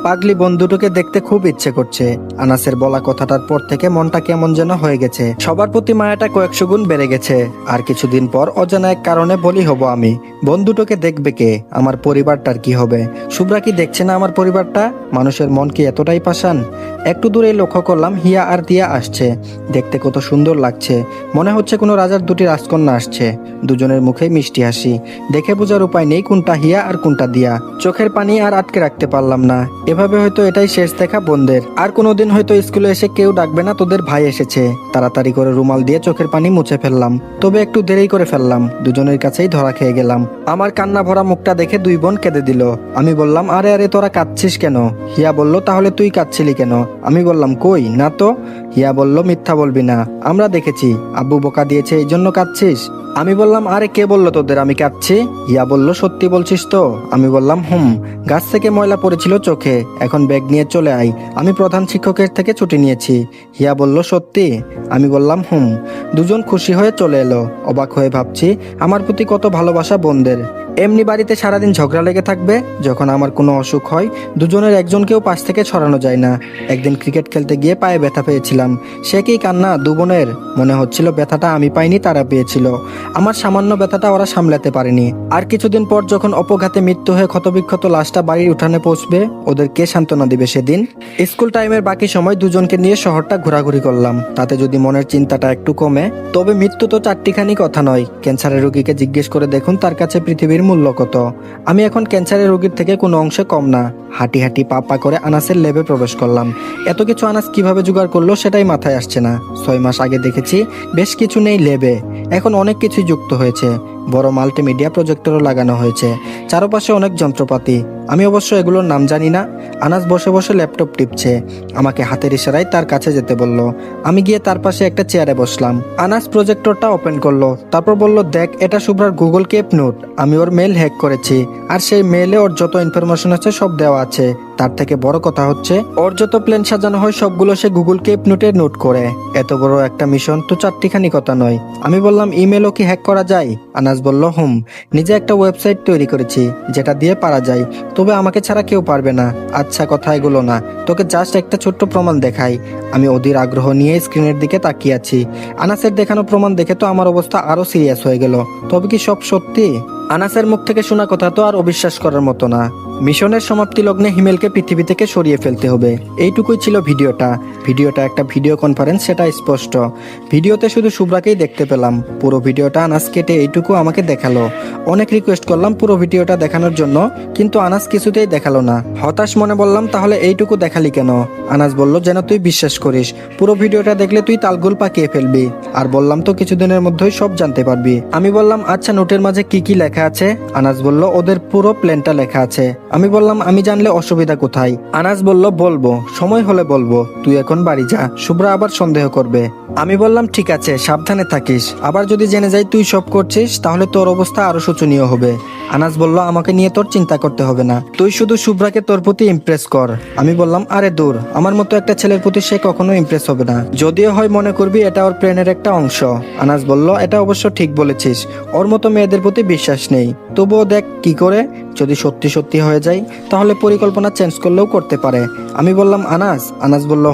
পাগলি বন্ধুটাকে দেখতে খুব ইচ্ছে করছে। আনাসের বলা কথাটার পর থেকে মনটা কেমন যেন হয়ে গেছে। সবার প্রতি মায়াটা কয়েকশো গুণ বেড়ে গেছে। আর কিছুদিন পর অজানা এক কারণে বলি হব আমি। বন্ধুটাকে দেখবে কে? আমার পরিবারটার কি হবে? শুভ্রা কি দেখছে না আমার পরিবারটা? মানুষের মন কি এতটাই পাষাণ? একটু দূরে লক্ষ্য করলাম হিয়া আর দিয়া আসছে। দেখতে কত সুন্দর লাগছে, মনে হচ্ছে কোনো রাজার দুটি রাজকন্যা আসছে। দুজনের মুখেই মিষ্টি হাসি, দেখে বোঝার উপায় নেই কোনটা হিয়া আর কোনটা দিয়া। চোখের পানি আর আটকে রাখতে পারলাম না। এভাবে হয়তো এটাই শেষ দেখা বোনদের। আর কোনোদিন হয়তো স্কুলে এসে কেউ ডাকবে না তোদের ভাই এসেছে। তাড়াতাড়ি করে রুমাল দিয়ে চোখের পানি মুছে ফেললাম, তবে একটু দেরি করে ফেললাম। দুজনের কাছেই ধরা খেয়ে গেলাম। আমার কান্না ভরা মুখটা দেখে দুই বোন কেঁদে দিল। আমি বললাম, আরে আরে তোরা কাঁদছিস কেন? হিয়া বলল, তাহলে তুই কাঁদছিলি কেন? আমি বললাম, কই না তো। হিয়া বলল, মিথ্যা বলবি না, আমরা দেখেছি, আব্বু বকা দিয়েছে এই জন্য কাঁদছিস। আমি বললাম, আরে কে বললো তোদের আমি কাঁদছি? হিয়া বলল, সত্যি বলছিস তো? আমি বললাম, গাছ থেকে ময়লা পড়েছিল চোখে, এখন ব্যাগ নিয়ে চলে আয়, আমি প্রধান শিক্ষকের থেকে ছুটি নিয়েছি। হিয়া বলল, সত্যি? আমি বললাম, দুজন খুশি হয়ে চলে এলো। অবাক হয়ে ভাবছি আমার প্রতি কত ভালোবাসা বোনদের। এমনি বাড়িতে সারাদিন ঝগড়া লেগে থাকবে। যখন আমার কোনো অসুখ হয় দুজনের একজনকেও পাশ থেকে ছড়ানো যায় না। একদিন ক্রিকেট খেলতে গিয়ে পায়ে ব্যথা পেয়েছিলাম। সে কি কান্না দু বোনের! মনে হচ্ছিল ব্যথাটা আমি পাইনি, তারা পেয়েছিল। আমার সামান্য ব্যথাটা ওরা সামলাতে পারেনি। আর কিছুদিন পর যখন অপঘাতে মৃত্যু হয়ে ক্ষতবিক্ষত লাশটা বাড়ির উঠানে পৌঁছবে, ওদের কে সান্ত্বনা দিবে সেদিন? স্কুল টাইমের বাকি সময় দুজনকে নিয়ে শহরটা ঘোরাঘুরি করলাম। তাতে যদি মনের চিন্তাটা একটু কমে। তবে মৃত্যু তো চারটিখানি কথা নয়। ক্যান্সারের রোগীকে জিজ্ঞেস করে দেখুন তার কাছে পৃথিবীর মূল্য কত। আমি এখন ক্যান্সারের রোগীর থেকে কোনো অংশে কম না। হাঁটি হাঁটি পা পা করে আনাসের ল্যাবে প্রবেশ করলাম। এত কিছু আনাস কিভাবে জোগাড় করলো সেটাই মাথায় আসছে না। 6 মাস আগে দেখেছি বেশ কিছু নেই ল্যাবে, এখন অনেক কিছুই যুক্ত হয়েছে। বড় মাল্টিমিডিয়া প্রজেক্টরও লাগানো হয়েছে, চারপাশে অনেক যন্ত্রপাতি। আমি অবশ্য এগুলোর নাম জানি না। আনাস বসে বসে ল্যাপটপ টিপছে, আমাকে হাতের ইশারায় তার কাছে যেতে বলল। আমি গিয়ে তার পাশে একটা চেয়ারে বসলাম। আনাস প্রজেক্টরটা ওপেন করলো, তারপর বলল, দেখ এটা শুভ্রার গুগল কিপ নোট। আমি ওর মেল হ্যাক করেছি, আর সেই মেলে ওর যত ইনফরমেশন আছে সব দেওয়া আছে। তার থেকে বড় কথা হচ্ছে ওর যত প্ল্যান সাজানো হয় সবগুলো সে গুগল কিপ নোটে নোট করে। এত বড় একটা মিশন তো চারটিখানি কথা নয়। আমি বললাম, ইমেলও কি হ্যাক করা যায়? আনাস বলল, নিজে একটা ওয়েবসাইট তৈরি করেছি যেটা দিয়ে পারা যায়, তবে আমাকে ছাড়া কেউ পারবে না। আচ্ছা কথা এগুলো না, তোকে জাস্ট একটা ছোট্ট প্রমাণ দেখাই। আমি অধীর আগ্রহ নিয়ে স্ক্রিনের দিকে তাকিয়ে আছি। আনাসের দেখানো প্রমাণ দেখে তো আমার অবস্থা আরো সিরিয়াস হয়ে গেল। তবে কি সব সত্যি? আনাসের মুখ থেকে শোনা কথা তো আর অবিশ্বাস করার মতো না। মিশনের সমাপ্তি লগ্নে হিমেলকে পৃথিবী থেকে সরিয়ে ফেলতে হবে, এইটুকুই ছিল ভিডিওটা একটা ভিডিও কনফারেন্স, সেটা স্পষ্ট। ভিডিওতে শুধু শুভ্রাকেই দেখতে পেলাম। পুরো ভিডিওটা আনাস কেটে এইটুকু আমাকে দেখালো। অনেক রিকোয়েস্ট করলাম পুরো ভিডিওটা দেখানোর জন্য, কিন্তু আনাস কিছুতেই দেখালো না। হতাশ মনে বললাম, তাহলে এইটুকু দেখালি কেন? আনাস বলল, যেন তুই বিশ্বাস করিস, পুরো ভিডিওটা দেখলে তুই তালগোল পাকিয়ে ফেলবি। আর বললাম তো কিছুদিনের মধ্যেই সব জানতে পারবি। আমি বললাম, আচ্ছা নোটের মাঝে কি কি লেখা আছে? আনাস বলল, ওদের পুরো প্ল্যানটা লেখা আছে। আমি বললাম, আমি জানলে অসুবিধা কোথায়? আনাস বলল, বলবো, সময় হলে বলবো, তুই এখন বাড়ি যা, শুভ্রা আবার সন্দেহ করবে। আমি বললাম, ঠিক আছে, সাবধানে থাকিস, আবার যদি জেনে যাই তুই সব করছিস তাহলে তোর অবস্থা আরো শোচনীয় হবে। আনাস বলল, আমাকে নিয়ে তোর চিন্তা করতে হবে না, তুই শুধু শুভ্রাকে তোর প্রতি ইমপ্রেস কর। আমি বললাম, আরে দূর, আমার মতো একটা ছেলের প্রতি সে কখনো ইমপ্রেস হবে না, যদিও হয় মনে করবি এটা ওর প্ল্যানের একটা অংশ। আনাস বলল, এটা অবশ্য ঠিক বলেছিস, ওর মতো মেয়েদের প্রতি বিশ্বাস নেই, তবুও দেখ কি করে, যদি সত্যি সত্যি হয়ে যায় তাহলে পরিকল্পনা চেঞ্জ করলেও করতে পারে। আমি বললাম, আনাস বলল,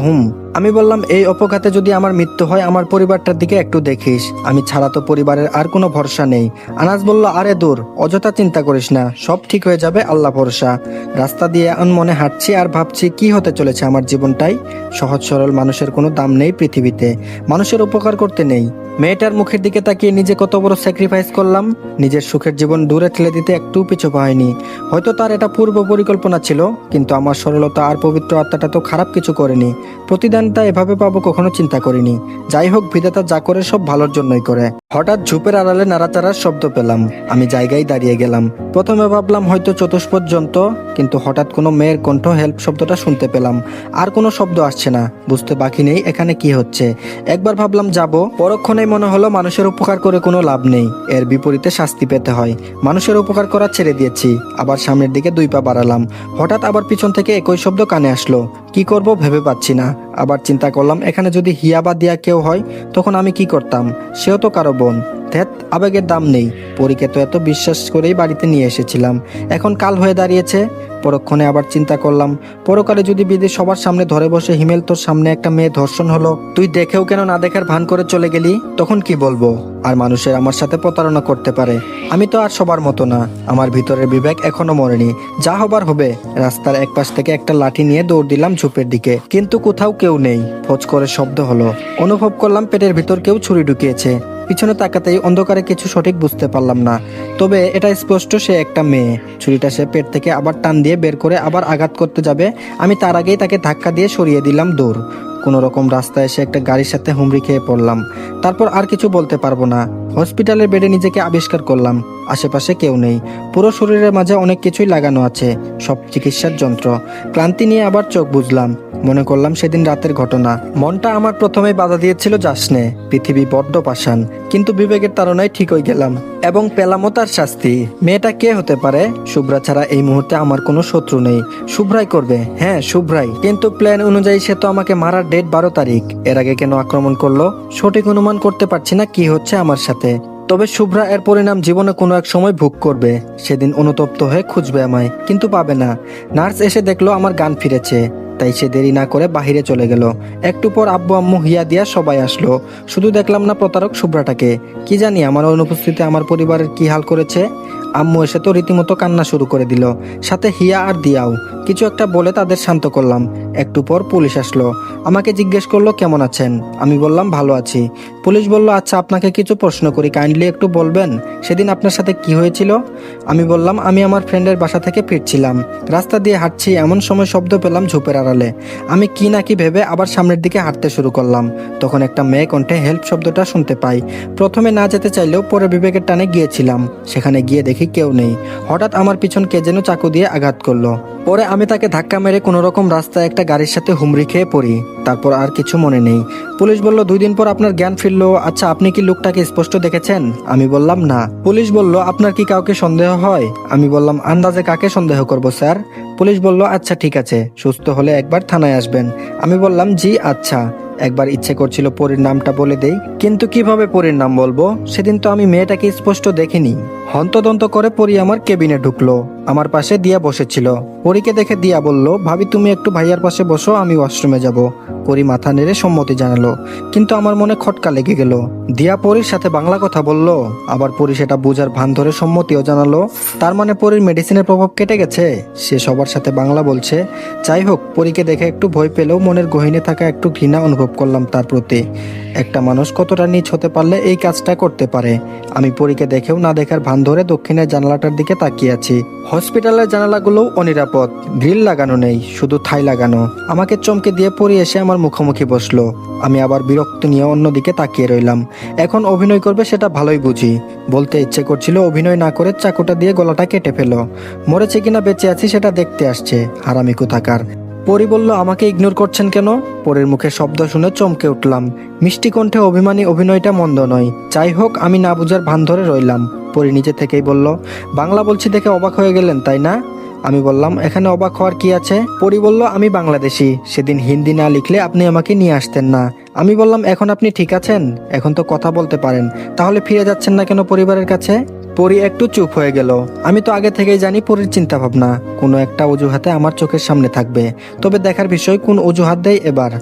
আমি বললাম, এই অপঘাতে যদি আমার মৃত্যু হয় আমার পরিবারটার দিকে একটু দেখিস, আমি ছাড়া তো পরিবারের আর কোনো ভরসা নেই। আনাস বলল, আরে দূর, অযথা চিন্তা করিস না, সব ঠিক হয়ে যাবে, আল্লাহ ভরসা। রাস্তা দিয়ে মনে হাঁটছি আর ভাবছি কি হতে চলেছে আমার জীবনটাই। সহজ সরল মানুষের কোনো দাম নেই পৃথিবীতে, মানুষের উপকার করতে নেই। মেয়েটার মুখের দিকে তাকিয়ে নিজে কত বড় স্যাক্রিফাইস করলাম, নিজের সুখের জীবন দূরে ঠেলে দিতে একটু পিছু পাইনি। হয়তো তার এটা পূর্ব পরিকল্পনা ছিল, কিন্তু আমার সরলতা আর পবিত্র আত্মাটা তো খারাপ কিছু করেনি। প্রতিদানটা এভাবে পাবো কখনো চিন্তা করিনি। যাই হোক, বিধাতা যা করে সব ভালোর জন্যই করে। হঠাৎ ঝোপের আড়ালে নাড়াচাড়ার শব্দ পেলাম। আমি জায়গায় দাঁড়িয়ে গেলাম। প্রথমে ভাবলাম হয়তো চতুষ্পদ যন্ত্র, কিন্তু হঠাৎ কোনো মেয়ের কণ্ঠ হেল্প শব্দটা শুনতে পেলাম। আর কোনো শব্দ আসছে না, বুঝতে বাকি নেই এখানে কি হচ্ছে। একবার ভাবলাম যাব, পরক্ষণেই মনে হলো মানুষের উপকার করে কোনো লাভ নেই, এর বিপরীতে শাস্তি পেতে হয়। মানুষের উপকার করা ছেড়ে দিয়েছি, আবার সামনের দিকে 2 পা বাড়ালাম। হঠাৎ আবার পিছন থেকে একই শব্দ কানে আসলো। কি করব ভেবে পাচ্ছি না। আবার চিন্তা করলাম, এখানে যদি হিয়া বা দিয়া কেউ হয় তখন আমি কি করতাম? সেও তো কারো বোন। ধ্যাত, আবেগের দাম নেই। পরীকে তো এত বিশ্বাস করেই বাড়িতে নিয়ে এসেছিলাম, এখন কাল হয়ে দাঁড়িয়েছে। পরক্ষণে আবার চিন্তা করলাম, পরকালে যদি বিদেশ সবার সামনে ধরে বসে হিমেল তোর সামনে একটা মেয়ে ধর্ষণ হলো, তুই দেখেও কেন না দেখার ভান করে চলে গেলি, তখন কি বলবো? আর মানুষের আমার সাথে প্রতারণা করতে পারে, আমি তো আর সবার মতো না। আমার ভিতরের বিবেক এখনো মরেনি, যা হবার হবে। রাস্তার এক পাশ থেকে একটা লাঠি নিয়ে দৌড় দিলাম ঝোপের দিকে, কিন্তু কোথাও কেউ নেই। ফোঁচ করে শব্দ হলো, অনুভব করলাম পেটের ভিতর কেউ ছুরি ঢুকিয়েছে। পিছনে তাকাতেই অন্ধকারে কিছু সঠিক বুঝতে পারলাম না, তবে এটা স্পষ্ট সে একটা মেয়ে। ছুরিটা সে পেট থেকে আবার টান দিয়ে বের করে আবার আঘাত করতে যাবে, আমি তার আগেই তাকে ধাক্কা দিয়ে সরিয়ে দিলাম দূর। কোনো রকম রাস্তায় এসে একটা গাড়ির সাথে হুমড়ি খেয়ে পড়লাম। তারপর আর কিছু বলতে পারবো না। হসপিটালের বেডে নিজেকে আবিষ্কার করলাম, আশেপাশে কেউ নেই। পুরো শরীরের মাঝে অনেক কিছুই লাগানো আছে, সব চিকিৎসার যন্ত্র। ক্লান্তি নিয়ে আবার চোখ বুঝলাম, মনে করলাম সেদিন রাতের ঘটনা। মনটা আমার প্রথমেই বাধা দিয়েছিল যাসনে, পৃথিবী বড্ড পাষাণ, কিন্তু বিবেকের তাড়নায় ঠিক হয়ে গেলাম এবং পেলামও তার শাস্তি। মেয়েটা কে হতে পারে? শুভ্রা ছাড়া এই মুহূর্তে আমার কোনো শত্রু নেই। শুভ্রাই করবে, হ্যাঁ শুভ্রাই। কিন্তু প্ল্যান অনুযায়ী সে তো আমাকে মারার ডেট 12 তারিখ, এর আগে কেন আক্রমণ করলো? সঠিক অনুমান করতে পারছি না কি হচ্ছে আমার সাথে। তবে শুভ্রা এর পরিণাম জীবনে কোনো এক সময় ভোগ করবে। সেদিন অনুতপ্ত হয়ে খুঁজবে আমায়, কিন্তু পাবে না। নার্স এসে দেখলো আমার গান ফিরেছে, তাই সে দেরি না করে বাহিরে চলে গেল। একটু পর আব্বু আম্মু হিয়া দিয়া সবাই আসলো, শুধু দেখলাম না প্রতারক শুভ্রাটাকে। কি জানি আমার অনুপস্থিতিতে আমার পরিবারের কি হাল করেছে। আম্মু এসে তো রীতিমতো কান্না শুরু করে দিল, সাথে হিয়া আর দিয়াও। কিছু একটা বলে তাদের শান্ত করলাম। একটু পর পুলিশ আসলো, আমাকে জিজ্ঞেস করলো কেমন আছেন। আমি বললাম ভালো আছি। পুলিশ বলল, আচ্ছা আপনাকে কিছু প্রশ্ন করি, কাইন্ডলি একটু বলবেন সেদিন আপনার সাথে কি হয়েছিল? আমি বললাম আমি আমার ফ্রেন্ডের বাসা থেকে ফিরছিলাম, রাস্তা দিয়ে হাঁটছি, এমন সময় শব্দ পেলাম ঝোপের আড়ালে। আমি কি না কি ভেবে আবার সামনের দিকে হাঁটতে শুরু করলাম। তখন একটা মেয়ে কণ্ঠে হেল্প শব্দটা শুনতে পাই। প্রথমে না যেতে চাইলেও পরে বিবেকের টানে গিয়েছিলাম। সেখানে গিয়ে দেখি কেউ নেই। হঠাৎ আমার পিছন কে যেন চাকু দিয়ে আঘাত করলো। পরে আমি তাকে ধাক্কা মেরে কোনো রকম রাস্তায় একটা গাড়ির সাথে হুমড়ি খেয়ে পড়ি। তারপর আর কিছু মনে নেই। পুলিশ বলল 2 দিন পর আপনার জ্ঞান ফিরলো, আচ্ছা আপনি কি লোকটাকে স্পষ্ট দেখেছেন? আমি বললাম না। পুলিশ বলল আপনার কি কাউকে সন্দেহ হয়? আমি বললাম আন্দাজে কাকে সন্দেহ করব স্যার? পুলিশ বলল আচ্ছা ঠিক আছে, সুস্থ হলে একবার থানায় আসবেন। আমি বললাম জি আচ্ছা। একবার ইচ্ছে করছিল পরীর নামটা বলে দেই, কিন্তু কিভাবে পরীর নাম বলবো? সেদিন তো আমি মেয়েটাকে স্পষ্ট দেখিনি। হন্তদন্ত করে পরী আমার কেবিনে ঢুকলো, আমার পাশে দিয়া বসেছিল। পরীকে দেখে দিয়া বলল, ভাবি তুমি একটু ভাইয়ার পাশে বসো, আমি ওয়াশরুমে যাব। পরী মাথা নেড়ে সম্মতি জানালো, কিন্তু আমার মনে খটকা লেগে গেল। দিয়া পরীর সাথে বাংলা কথা বলল, আবার পরী সেটা বুঝার ভান ধরে সম্মতিও জানালো। তার মানে পরীর মেডিসিনের প্রভাব কেটে গেছে, সে সবার সাথে বাংলা বলছে। যাই হোক, পরীকে দেখে একটু ভয় পেলেও মনের গহীনে থাকা একটু ঘৃণা অনুভব করলাম তার প্রতি। একটা মানুষ কতটা নীচ হতে পারলে এই কাজটা করতে পারে। আমি পরীকে দেখেও না দেখার ভান ধরে দক্ষিণের জানালাটার দিকে তাকিয়ে আছি। হসপিটালের জানালাগুলোও অনিরাপদ, গ্রিল লাগানো নেই, শুধু থাই লাগানো। আমাকে চমকে দিয়ে পরী এসে আমার মুখোমুখি বসলো। আমি আবার বিরক্ত নিয়ে অন্যদিকে তাকিয়ে রইলাম। এখন অভিনয় করবে সেটা ভালোই বুঝি। বলতে ইচ্ছে করছিল অভিনয় না করে চাকুটা দিয়ে গলাটা কেটে ফেলো। মরেছে কিনা বেঁচে আছি সেটা দেখতে আসছে, হারামি কোথাকার। পরী বলল, আমাকে ইগনোর করছেন কেন? পরীর মুখে শব্দ শুনে চমকে উঠলাম। মিষ্টি কণ্ঠে অভিমানী অভিনয়টা মন্দ নয়। যাই হোক, আমি না বুঝার ভান ধরে রইলাম। পরী নিজে থেকেই বলল, বাংলা বলছি দেখে অবাক হয়ে গেলেন তাই না? আমি বললাম, এখানে অবাক হওয়ার কি আছে? পরী বলল, আমি বাংলাদেশি, সেদিন হিন্দি না লিখলে আপনি আমাকে নিয়ে আসতেন না। আমি বললাম, এখন আপনি ঠিক আছেন? এখন তো কথা বলতে পারেন, তাহলে ফিরে যাচ্ছেন না কেন পরিবারের কাছে? পরী একটু চুপ হয়ে গেল। আমি তো আগে থেকেই জানি পরীর চিন্তা ভাবনা কোনো একটা অজুহাতে আমার চোখের সামনে থাকবে, তবে দেখার বিষয় কোন অজুহাত দেয় এবার।